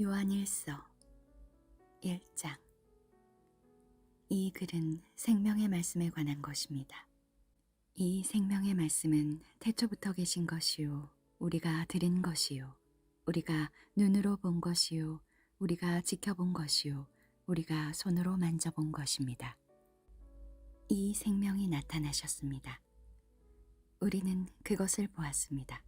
요한일서 1장. 이 글은 생명의 말씀에 관한 것입니다. 이 생명의 말씀은 태초부터 계신 것이요 우리가 들은 것이요 우리가 눈으로 본 것이요 우리가 지켜본 것이요 우리가 손으로 만져본 것입니다. 이 생명이 나타나셨습니다. 우리는 그것을 보았습니다.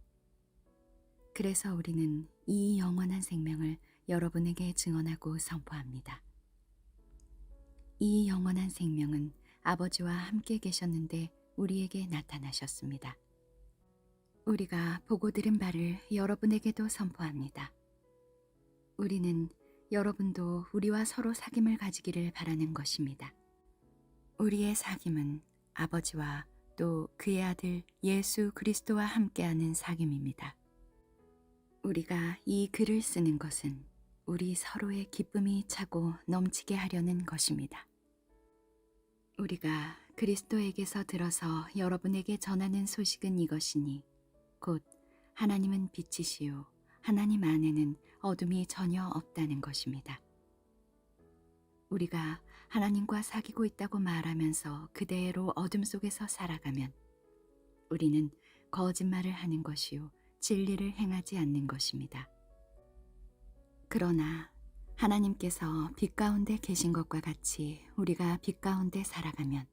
그래서 우리는 이 영원한 생명을 여러분에게 증언하고 선포합니다. 이 영원한 생명은 아버지와 함께 계셨는데 우리에게 나타나셨습니다. 우리가 보고 들은 바를 여러분에게도 선포합니다. 우리는 여러분도 우리와 서로 사귐을 가지기를 바라는 것입니다. 우리의 사귐은 아버지와 또 그의 아들 예수 그리스도와 함께하는 사귐입니다. 우리가 이 글을 쓰는 것은 우리 서로의 기쁨이 차고 넘치게 하려는 것입니다. 우리가 그리스도에게서 들어서 여러분에게 전하는 소식은 이것이니 곧 하나님은 빛이시요 하나님 안에는 어둠이 전혀 없다는 것입니다. 우리가 하나님과 사귀고 있다고 말하면서 그대로 어둠 속에서 살아가면 우리는 거짓말을 하는 것이요 진리를 행하지 않는 것입니다. 그러나 하나님께서 빛 가운데 계신 것과 같이 우리가 빛 가운데 살아가면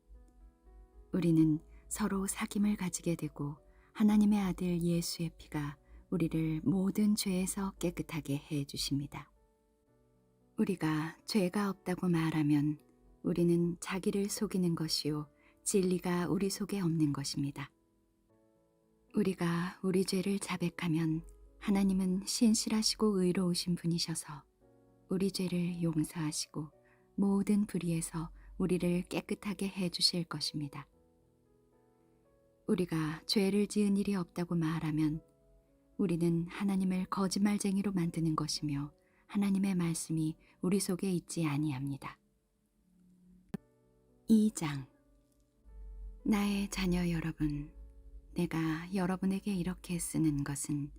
우리는 서로 사귐을 가지게 되고 하나님의 아들 예수의 피가 우리를 모든 죄에서 깨끗하게 해 주십니다. 우리가 죄가 없다고 말하면 우리는 자기를 속이는 것이요 진리가 우리 속에 없는 것입니다. 우리가 우리 죄를 자백하면 하나님은 신실하시고 의로우신 분이셔서 우리 죄를 용서하시고 모든 불의에서 우리를 깨끗하게 해 주실 것입니다. 우리가 죄를 지은 일이 없다고 말하면 우리는 하나님을 거짓말쟁이로 만드는 것이며 하나님의 말씀이 우리 속에 있지 아니합니다. 2장. 나의 자녀 여러분, 내가 여러분에게 이렇게 쓰는 것은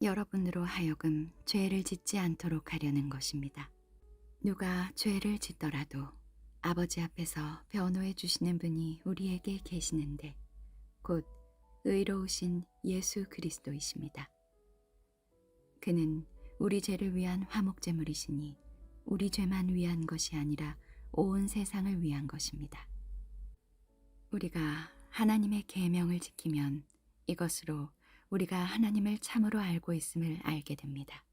여러분으로 하여금 죄를 짓지 않도록 하려는 것입니다. 누가 죄를 짓더라도 아버지 앞에서 변호해 주시는 분이 우리에게 계시는데 곧 의로우신 예수 그리스도이십니다. 그는 우리 죄를 위한 화목제물이시니 우리 죄만 위한 것이 아니라 온 세상을 위한 것입니다. 우리가 하나님의 계명을 지키면 이것으로 우리가 하나님을 참으로 알고 있음을 알게 됩니다.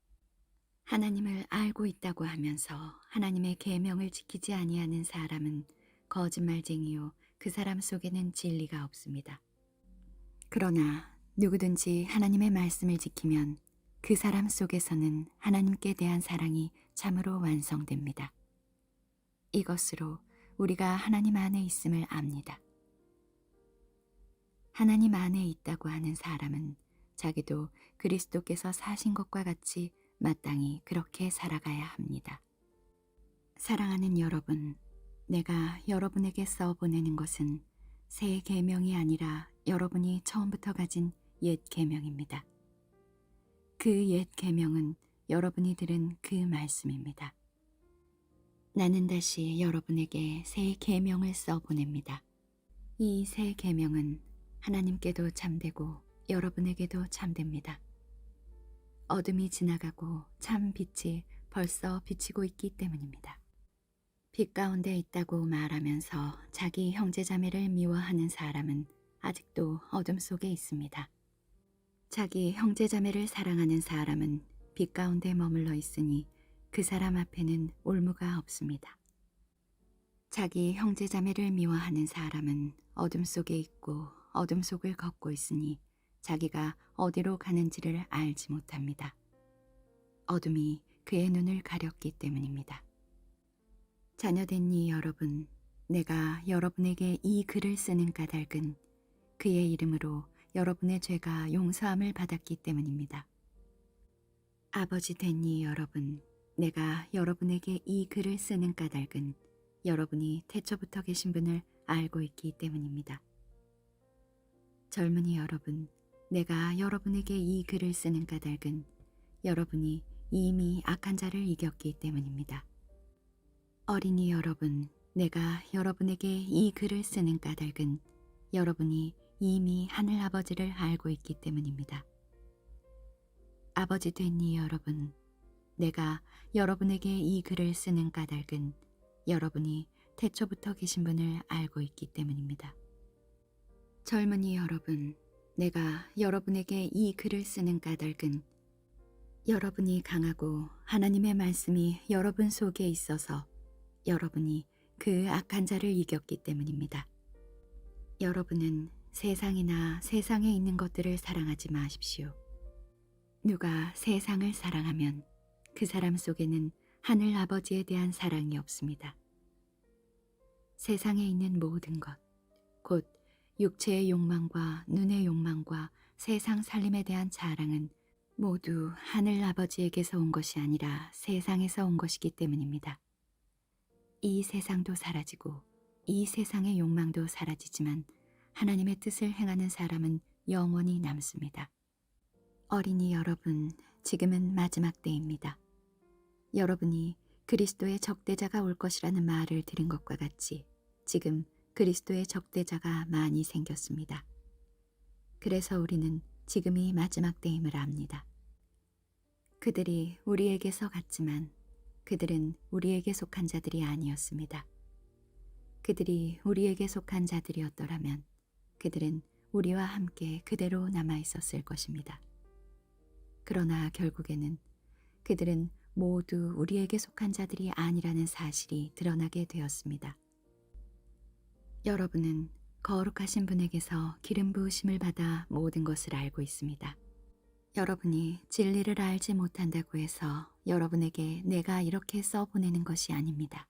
하나님을 알고 있다고 하면서 하나님의 계명을 지키지 아니하는 사람은 거짓말쟁이요 그 사람 속에는 진리가 없습니다. 그러나 누구든지 하나님의 말씀을 지키면 그 사람 속에서는 하나님께 대한 사랑이 참으로 완성됩니다. 이것으로 우리가 하나님 안에 있음을 압니다. 하나님 안에 있다고 하는 사람은 자기도 그리스도께서 사신 것과 같이 마땅히 그렇게 살아가야 합니다. 사랑하는 여러분, 내가 여러분에게 써보내는 것은 새 계명이 아니라 여러분이 처음부터 가진 옛 계명입니다. 그 옛 계명은 여러분이 들은 그 말씀입니다. 나는 다시 여러분에게 새 계명을 써보냅니다. 이 새 계명은 하나님께도 참되고 여러분에게도 참됩니다. 어둠이 지나가고 참 빛이 벌써 비치고 있기 때문입니다. 빛 가운데 있다고 말하면서 자기 형제자매를 미워하는 사람은 아직도 어둠 속에 있습니다. 자기 형제자매를 사랑하는 사람은 빛 가운데 머물러 있으니 그 사람 앞에는 올무가 없습니다. 자기 형제자매를 미워하는 사람은 어둠 속에 있고 어둠 속을 걷고 있으니 자기가 어디로 가는지를 알지 못합니다. 어둠이 그의 눈을 가렸기 때문입니다. 자녀된 여러분, 내가 여러분에게 이 글을 쓰는 까닭은 그의 이름으로 여러분의 죄가 용서함을 받았기 때문입니다. 아버지 된 여러분, 내가 여러분에게 이 글을 쓰는 까닭은 여러분이 태초부터 계신 분을 알고 있기 때문입니다. 젊은이 여러분, 내가 여러분에게 이 글을 쓰는 까닭은 여러분이 이미 악한 자를 이겼기 때문입니다. 어린이 여러분, 내가 여러분에게 이 글을 쓰는 까닭은 여러분이 이미 하늘 아버지를 알고 있기 때문입니다. 아버지 된 이 여러분, 내가 여러분에게 이 글을 쓰는 까닭은 여러분이 태초부터 계신 분을 알고 있기 때문입니다. 젊은이 여러분, 내가 여러분에게 이 글을 쓰는 까닭은 여러분이 강하고 하나님의 말씀이 여러분 속에 있어서 여러분이 그 악한 자를 이겼기 때문입니다. 여러분은 세상이나 세상에 있는 것들을 사랑하지 마십시오. 누가 세상을 사랑하면 그 사람 속에는 하늘 아버지에 대한 사랑이 없습니다. 세상에 있는 모든 것, 곧 육체의 욕망과 눈의 욕망과 세상 살림에 대한 자랑은 모두 하늘 아버지에게서 온 것이 아니라 세상에서 온 것이기 때문입니다. 이 세상도 사라지고 이 세상의 욕망도 사라지지만 하나님의 뜻을 행하는 사람은 영원히 남습니다. 어린이 여러분, 지금은 마지막 때입니다. 여러분이 그리스도의 적대자가 올 것이라는 말을 들은 것과 같이 지금 그리스도의 적대자가 많이 생겼습니다. 그래서 우리는 지금이 마지막 때임을 압니다. 그들이 우리에게서 갔지만 그들은 우리에게 속한 자들이 아니었습니다. 그들이 우리에게 속한 자들이었더라면 그들은 우리와 함께 그대로 남아 있었을 것입니다. 그러나 결국에는 그들은 모두 우리에게 속한 자들이 아니라는 사실이 드러나게 되었습니다. 여러분은 거룩하신 분에게서 기름 부으심을 받아 모든 것을 알고 있습니다. 여러분이 진리를 알지 못한다고 해서 여러분에게 내가 이렇게 써보내는 것이 아닙니다.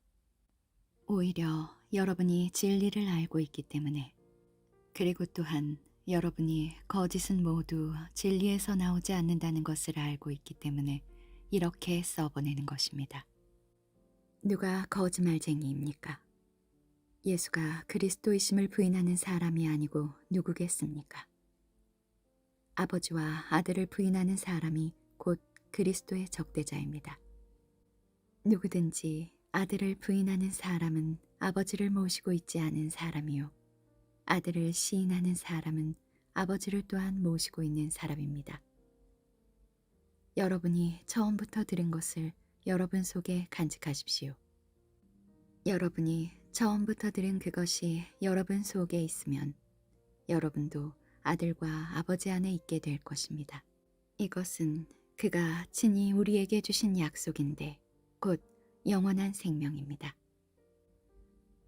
오히려 여러분이 진리를 알고 있기 때문에, 그리고 또한 여러분이 거짓은 모두 진리에서 나오지 않는다는 것을 알고 있기 때문에 이렇게 써보내는 것입니다. 누가 거짓말쟁이입니까? 예수가 그리스도이심을 부인하는 사람이 아니고 누구겠습니까? 아버지와 아들을 부인하는 사람이 곧 그리스도의 적대자입니다. 누구든지 아들을 부인하는 사람은 아버지를 모시고 있지 않은 사람이요, 아들을 시인하는 사람은 아버지를 또한 모시고 있는 사람입니다. 여러분이 처음부터 들은 것을 여러분 속에 간직하십시오. 여러분이 처음부터 들은 그것이 여러분 속에 있으면 여러분도 아들과 아버지 안에 있게 될 것입니다. 이것은 그가 친히 우리에게 주신 약속인데 곧 영원한 생명입니다.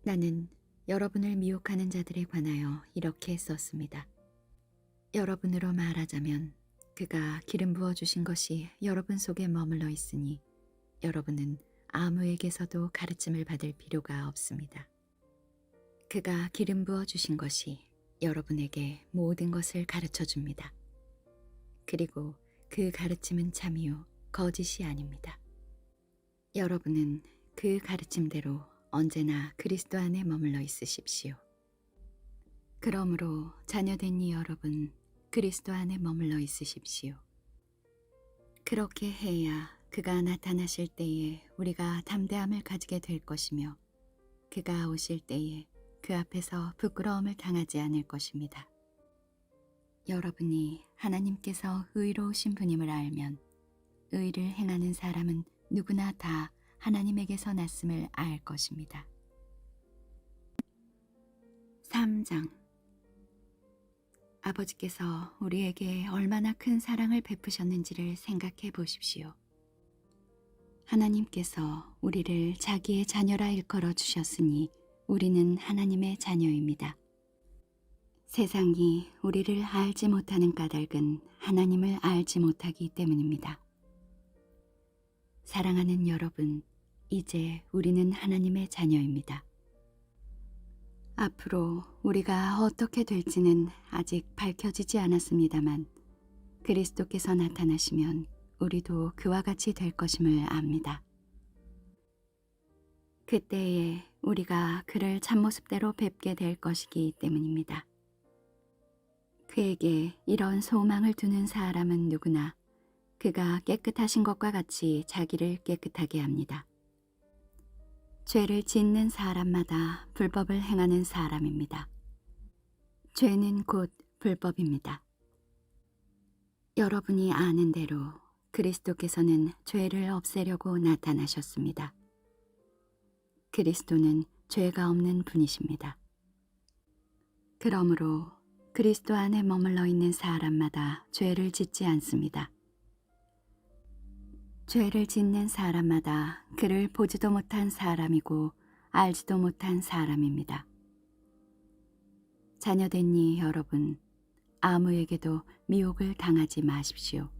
나는 여러분을 미혹하는 자들에 관하여 이렇게 썼습니다. 여러분으로 말하자면 그가 기름 부어 주신 것이 여러분 속에 머물러 있으니 여러분은 아무에게서도 가르침을 받을 필요가 없습니다. 그가 기름 부어 주신 것이 여러분에게 모든 것을 가르쳐 줍니다. 그리고 그 가르침은 참이요 거짓이 아닙니다. 여러분은 그 가르침대로 언제나 그리스도 안에 머물러 있으십시오. 그러므로 자녀된 이 여러분, 그리스도 안에 머물러 있으십시오. 그렇게 해야 그가 나타나실 때에 우리가 담대함을 가지게 될 것이며 그가 오실 때에 그 앞에서 부끄러움을 당하지 않을 것입니다. 여러분이 하나님께서 의로우신 분임을 알면 의를 행하는 사람은 누구나 다 하나님에게서 났음을 알 것입니다. 3장. 아버지께서 우리에게 얼마나 큰 사랑을 베푸셨는지를 생각해 보십시오. 하나님께서 우리를 자기의 자녀라 일컬어 주셨으니 우리는 하나님의 자녀입니다. 세상이 우리를 알지 못하는 까닭은 하나님을 알지 못하기 때문입니다. 사랑하는 여러분, 이제 우리는 하나님의 자녀입니다. 앞으로 우리가 어떻게 될지는 아직 밝혀지지 않았습니다만 그리스도께서 나타나시면 우리도 그와 같이 될 것임을 압니다. 그때에 우리가 그를 참모습대로 뵙게 될 것이기 때문입니다. 그에게 이런 소망을 두는 사람은 누구나 그가 깨끗하신 것과 같이 자기를 깨끗하게 합니다. 죄를 짓는 사람마다 불법을 행하는 사람입니다. 죄는 곧 불법입니다. 여러분이 아는 대로 그리스도께서는 죄를 없애려고 나타나셨습니다. 그리스도는 죄가 없는 분이십니다. 그러므로 그리스도 안에 머물러 있는 사람마다 죄를 짓지 않습니다. 죄를 짓는 사람마다 그를 보지도 못한 사람이고 알지도 못한 사람입니다. 자녀되니 여러분, 아무에게도 미혹을 당하지 마십시오.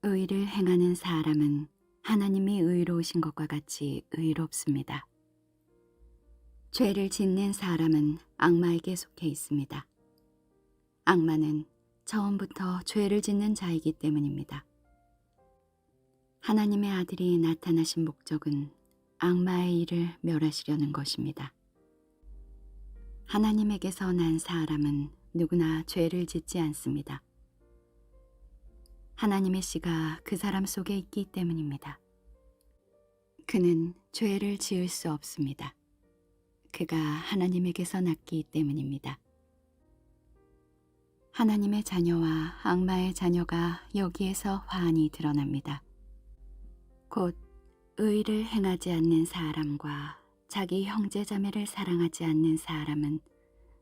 의를 행하는 사람은 하나님이 의로우신 것과 같이 의롭습니다. 죄를 짓는 사람은 악마에게 속해 있습니다. 악마는 처음부터 죄를 짓는 자이기 때문입니다. 하나님의 아들이 나타나신 목적은 악마의 일을 멸하시려는 것입니다. 하나님에게서 난 사람은 누구나 죄를 짓지 않습니다. 하나님의 씨가 그 사람 속에 있기 때문입니다. 그는 죄를 지을 수 없습니다. 그가 하나님에게서 났기 때문입니다. 하나님의 자녀와 악마의 자녀가 여기에서 환히 드러납니다. 곧 의를 행하지 않는 사람과 자기 형제 자매를 사랑하지 않는 사람은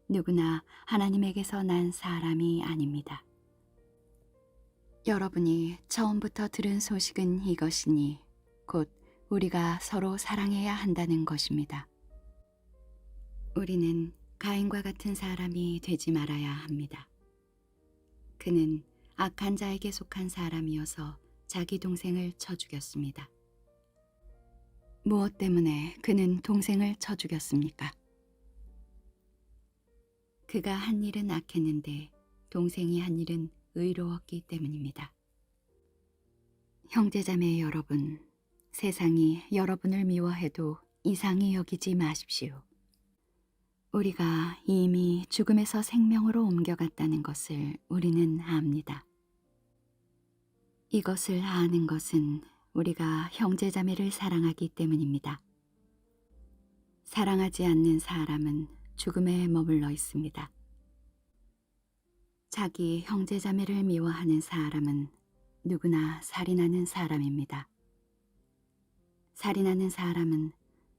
누구나 하나님에게서 난 사람이 아닙니다. 여러분이 처음부터 들은 소식은 이것이니 곧 우리가 서로 사랑해야 한다는 것입니다. 우리는 가인과 같은 사람이 되지 말아야 합니다. 그는 악한 자에게 속한 사람이어서 자기 동생을 쳐 죽였습니다. 무엇 때문에 그는 동생을 쳐 죽였습니까? 그가 한 일은 악했는데 동생이 한 일은 의로웠기 때문입니다. 형제자매 여러분, 세상이 여러분을 미워해도 이상히 여기지 마십시오. 우리가 이미 죽음에서 생명으로 옮겨갔다는 것을 우리는 압니다. 이것을 아는 것은 우리가 형제자매를 사랑하기 때문입니다. 사랑하지 않는 사람은 죽음에 머물러 있습니다. 자기 형제자매를 미워하는 사람은 누구나 살인하는 사람입니다. 살인하는 사람은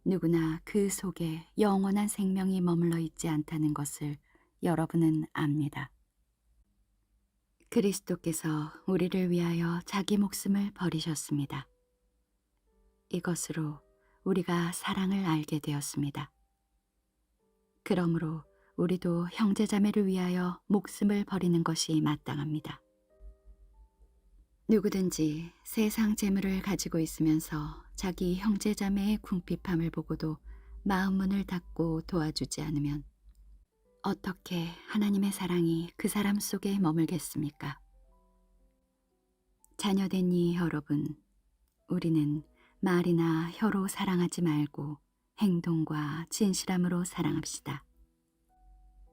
누구나 그 속에 영원한 생명이 머물러 있지 않다는 것을 여러분은 압니다. 그리스도께서 우리를 위하여 자기 목숨을 버리셨습니다. 이것으로 우리가 사랑을 알게 되었습니다. 그러므로 우리도 형제자매를 위하여 목숨을 버리는 것이 마땅합니다. 누구든지 세상 재물을 가지고 있으면서 자기 형제자매의 궁핍함을 보고도 마음 문을 닫고 도와주지 않으면 어떻게 하나님의 사랑이 그 사람 속에 머물겠습니까? 자녀되니 여러분, 우리는 말이나 혀로 사랑하지 말고 행동과 진실함으로 사랑합시다.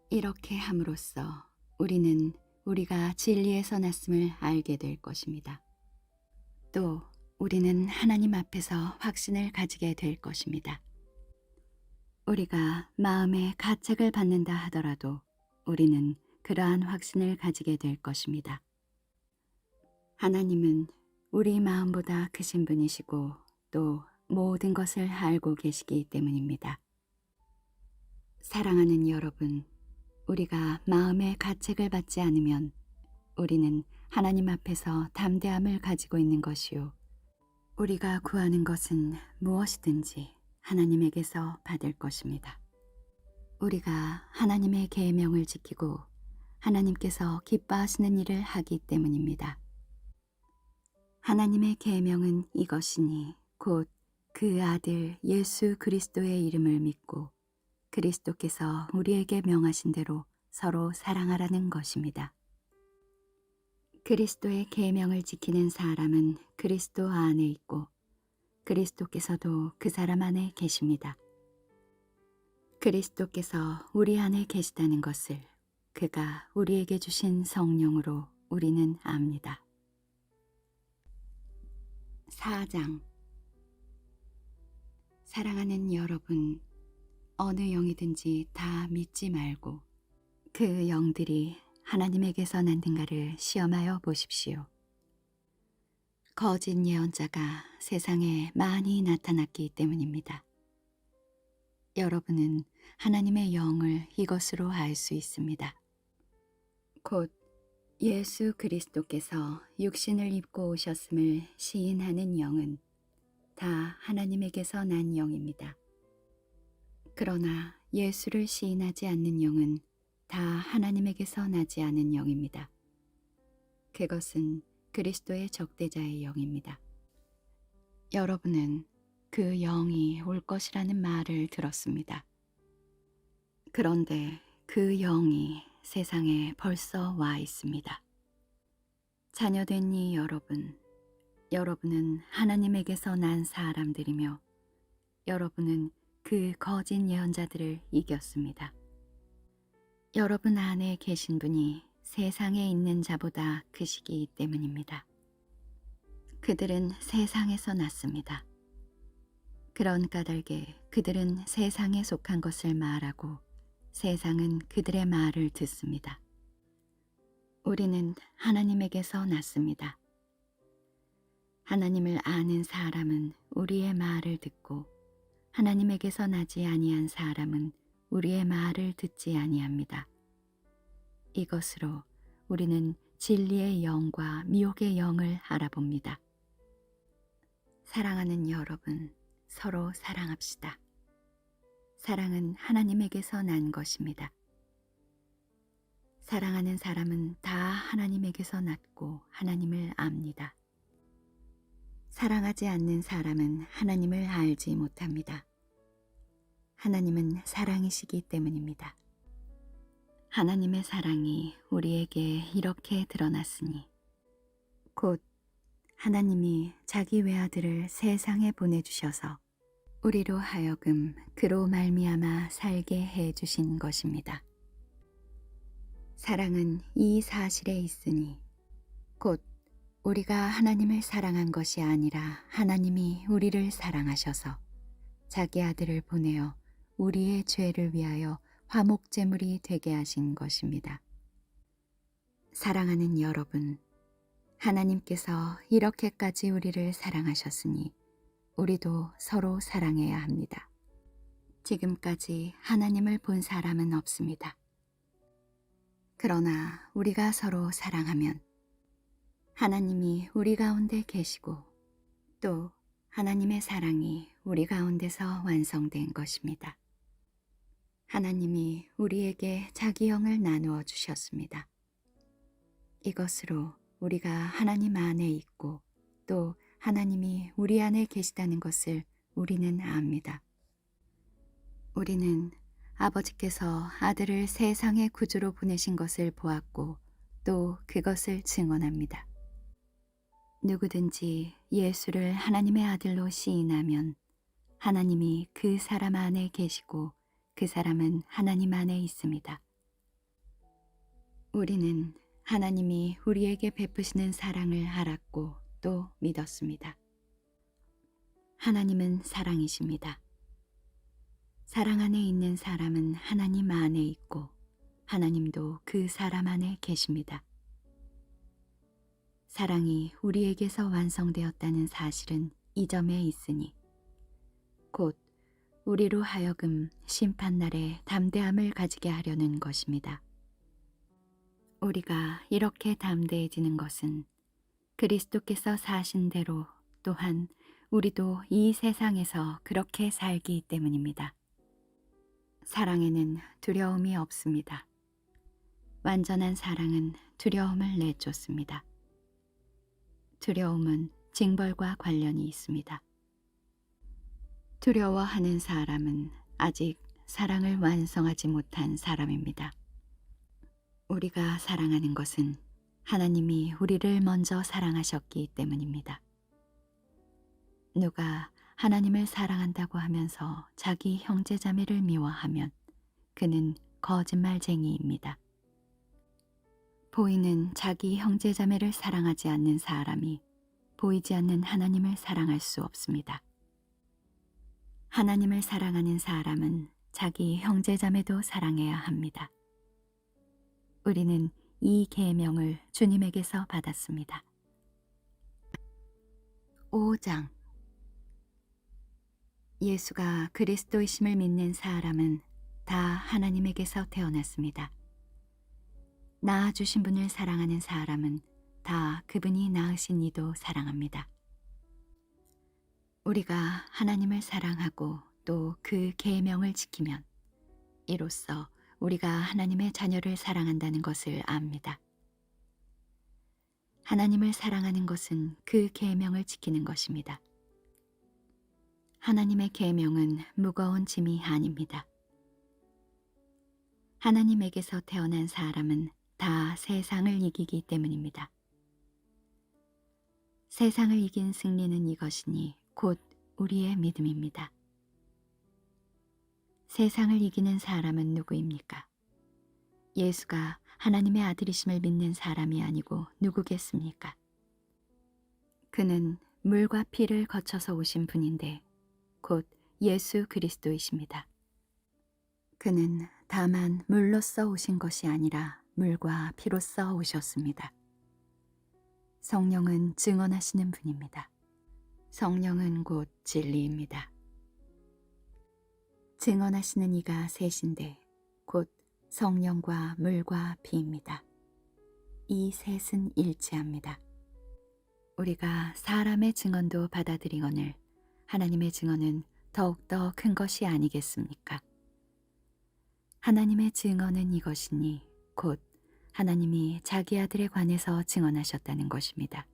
이렇게 함으로써 우리는 우리가 진리에서 났음을 알게 될 것입니다. 또 우리는 하나님 앞에서 확신을 가지게 될 것입니다. 우리가 마음에 가책을 받는다 하더라도 우리는 그러한 확신을 가지게 될 것입니다. 하나님은 우리 마음보다 크신 분이시고 또 모든 것을 알고 계시기 때문입니다. 사랑하는 여러분, 우리가 마음에 가책을 받지 않으면 우리는 하나님 앞에서 담대함을 가지고 있는 것이요, 우리가 구하는 것은 무엇이든지 하나님에게서 받을 것입니다. 우리가 하나님의 계명을 지키고 하나님께서 기뻐하시는 일을 하기 때문입니다. 하나님의 계명은 이것이니 곧 그 아들 예수 그리스도의 이름을 믿고 그리스도께서 우리에게 명하신 대로 서로 사랑하라는 것입니다. 그리스도의 계명을 지키는 사람은 그리스도 안에 있고 그리스도께서도 그 사람 안에 계십니다. 그리스도께서 우리 안에 계시다는 것을 그가 우리에게 주신 성령으로 우리는 압니다. 4장. 사랑하는 여러분, 어느 영이든지 다 믿지 말고 그 영들이 하나님에게서 났는가를 시험하여 보십시오. 거짓 예언자가 세상에 많이 나타났기 때문입니다. 여러분은 하나님의 영을 이것으로 알 수 있습니다. 곧 예수 그리스도께서 육신을 입고 오셨음을 시인하는 영은 다 하나님에게서 난 영입니다. 그러나 예수를 시인하지 않는 영은 다 하나님에게서 나지 않은 영입니다. 그것은 그리스도의 적대자의 영입니다. 여러분은 그 영이 올 것이라는 말을 들었습니다. 그런데 그 영이 세상에 벌써 와 있습니다. 자녀된 이 여러분은 하나님에게서 난 사람들이며 여러분은 그 거짓 예언자들을 이겼습니다. 여러분 안에 계신 분이 세상에 있는 자보다 크시기 때문입니다. 그들은 세상에서 났습니다. 그런 까닭에 그들은 세상에 속한 것을 말하고 세상은 그들의 말을 듣습니다. 우리는 하나님에게서 났습니다. 하나님을 아는 사람은 우리의 말을 듣고 하나님에게서 나지 아니한 사람은 우리의 말을 듣지 아니합니다. 이것으로 우리는 진리의 영과 미혹의 영을 알아봅니다. 사랑하는 여러분, 서로 사랑합시다. 사랑은 하나님에게서 난 것입니다. 사랑하는 사람은 다 하나님에게서 났고 하나님을 압니다. 사랑하지 않는 사람은 하나님을 알지 못합니다. 하나님은 사랑이시기 때문입니다. 하나님의 사랑이 우리에게 이렇게 드러났으니 곧 하나님이 자기 외아들을 세상에 보내주셔서 우리로 하여금 그로 말미암아 살게 해주신 것입니다. 사랑은 이 사실에 있으니 곧 우리가 하나님을 사랑한 것이 아니라 하나님이 우리를 사랑하셔서 자기 아들을 보내어 우리의 죄를 위하여 화목제물이 되게 하신 것입니다. 사랑하는 여러분, 하나님께서 이렇게까지 우리를 사랑하셨으니 우리도 서로 사랑해야 합니다. 지금까지 하나님을 본 사람은 없습니다. 그러나 우리가 서로 사랑하면 하나님이 우리 가운데 계시고 또 하나님의 사랑이 우리 가운데서 완성된 것입니다. 하나님이 우리에게 자기 영을 나누어 주셨습니다. 이것으로 우리가 하나님 안에 있고 또 하나님이 우리 안에 계시다는 것을 우리는 압니다. 우리는 아버지께서 아들을 세상의 구주로 보내신 것을 보았고 또 그것을 증언합니다. 누구든지 예수를 하나님의 아들로 시인하면 하나님이 그 사람 안에 계시고 그 사람은 하나님 안에 있습니다. 우리는 하나님이 우리에게 베푸시는 사랑을 알았고 또 믿었습니다. 하나님은 사랑이십니다. 사랑 안에 있는 사람은 하나님 안에 있고 하나님도 그 사람 안에 계십니다. 사랑이 우리에게서 완성되었다는 사실은 이 점에 있으니 곧 우리로 하여금 심판날에 담대함을 가지게 하려는 것입니다. 우리가 이렇게 담대해지는 것은 그리스도께서 사신 대로 또한 우리도 이 세상에서 그렇게 살기 때문입니다. 사랑에는 두려움이 없습니다. 완전한 사랑은 두려움을 내쫓습니다. 두려움은 징벌과 관련이 있습니다. 두려워하는 사람은 아직 사랑을 완성하지 못한 사람입니다. 우리가 사랑하는 것은 하나님이 우리를 먼저 사랑하셨기 때문입니다. 누가 하나님을 사랑한다고 하면서 자기 형제자매를 미워하면 그는 거짓말쟁이입니다. 보이는 자기 형제자매를 사랑하지 않는 사람이 보이지 않는 하나님을 사랑할 수 없습니다. 하나님을 사랑하는 사람은 자기 형제자매도 사랑해야 합니다. 우리는 이 계명을 주님에게서 받았습니다. 5장 예수가 그리스도이심을 믿는 사람은 다 하나님에게서 태어났습니다. 낳아주신 분을 사랑하는 사람은 다 그분이 낳으신 이도 사랑합니다. 우리가 하나님을 사랑하고 또 그 계명을 지키면 이로써 우리가 하나님의 자녀를 사랑한다는 것을 압니다. 하나님을 사랑하는 것은 그 계명을 지키는 것입니다. 하나님의 계명은 무거운 짐이 아닙니다. 하나님에게서 태어난 사람은 다 세상을 이기기 때문입니다. 세상을 이긴 승리는 이것이니 곧 우리의 믿음입니다. 세상을 이기는 사람은 누구입니까? 예수가 하나님의 아들이심을 믿는 사람이 아니고 누구겠습니까? 그는 물과 피를 거쳐서 오신 분인데 곧 예수 그리스도이십니다. 그는 다만 물로써 오신 것이 아니라 물과 피로써 오셨습니다. 성령은 증언하시는 분입니다. 성령은 곧 진리입니다. 증언하시는 이가 셋인데 곧 성령과 물과 피입니다. 이 셋은 일치합니다. 우리가 사람의 증언도 받아들이거늘 하나님의 증언은 더욱더 큰 것이 아니겠습니까? 하나님의 증언은 이것이니 곧 하나님이 자기 아들에 관해서 증언하셨다는 것입니다.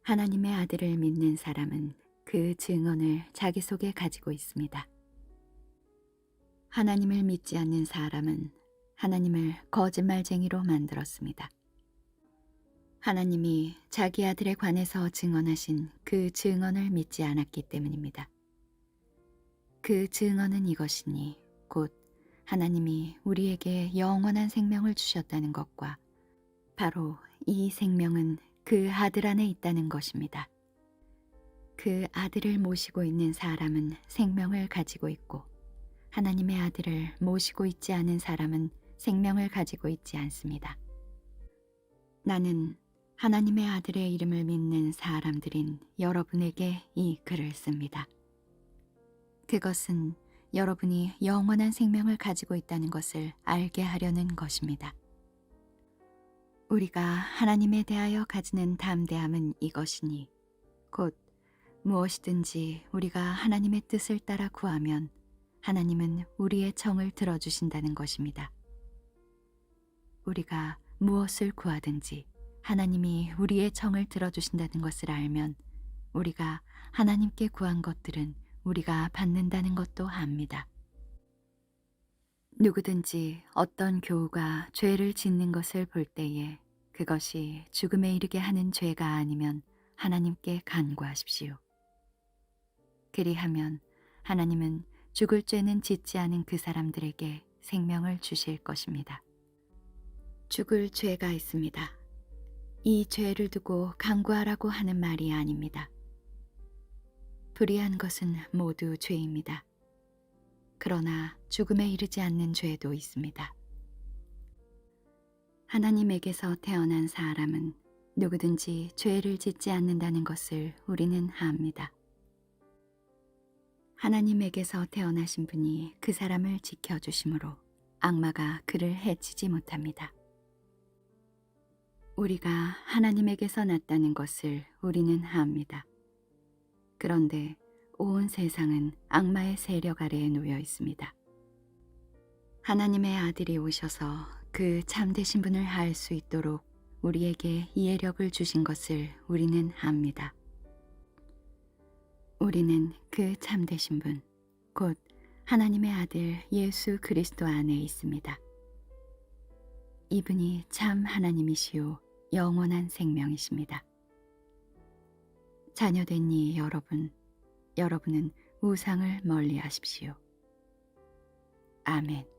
하나님의 아들을 믿는 사람은 그 증언을 자기 속에 가지고 있습니다. 하나님을 믿지 않는 사람은 하나님을 거짓말쟁이로 만들었습니다. 하나님이 자기 아들에 관해서 증언하신 그 증언을 믿지 않았기 때문입니다. 그 증언은 이것이니 곧 하나님이 우리에게 영원한 생명을 주셨다는 것과 바로 이 생명은 그 아들 안에 있다는 것입니다. 그 아들을 모시고 있는 사람은 생명을 가지고 있고 하나님의 아들을 모시고 있지 않은 사람은 생명을 가지고 있지 않습니다. 나는 하나님의 아들의 이름을 믿는 사람들인 여러분에게 이 글을 씁니다. 그것은 여러분이 영원한 생명을 가지고 있다는 것을 알게 하려는 것입니다. 우리가 하나님에 대하여 가지는 담대함은 이것이니 곧 무엇이든지 우리가 하나님의 뜻을 따라 구하면 하나님은 우리의 청을 들어주신다는 것입니다. 우리가 무엇을 구하든지 하나님이 우리의 청을 들어주신다는 것을 알면 우리가 하나님께 구한 것들은 우리가 받는다는 것도 압니다. 누구든지 어떤 교우가 죄를 짓는 것을 볼 때에 그것이 죽음에 이르게 하는 죄가 아니면 하나님께 간구하십시오. 그리하면 하나님은 죽을 죄는 짓지 않은 그 사람들에게 생명을 주실 것입니다. 죽을 죄가 있습니다. 이 죄를 두고 간구하라고 하는 말이 아닙니다. 불의한 것은 모두 죄입니다. 그러나 죽음에 이르지 않는 죄도 있습니다. 하나님에게서 태어난 사람은 누구든지 죄를 짓지 않는다는 것을 우리는 압니다. 하나님에게서 태어나신 분이 그 사람을 지켜주심으로 악마가 그를 해치지 못합니다. 우리가 하나님에게서 났다는 것을 우리는 압니다. 그런데 온 세상은 악마의 세력 아래에 놓여 있습니다. 하나님의 아들이 오셔서 그 참되신 분을 알 수 있도록 우리에게 이해력을 주신 것을 우리는 압니다. 우리는 그 참되신 분, 곧 하나님의 아들 예수 그리스도 안에 있습니다. 이분이 참 하나님이시요 영원한 생명이십니다. 자녀된 이 여러분은 우상을 멀리하십시오. 아멘.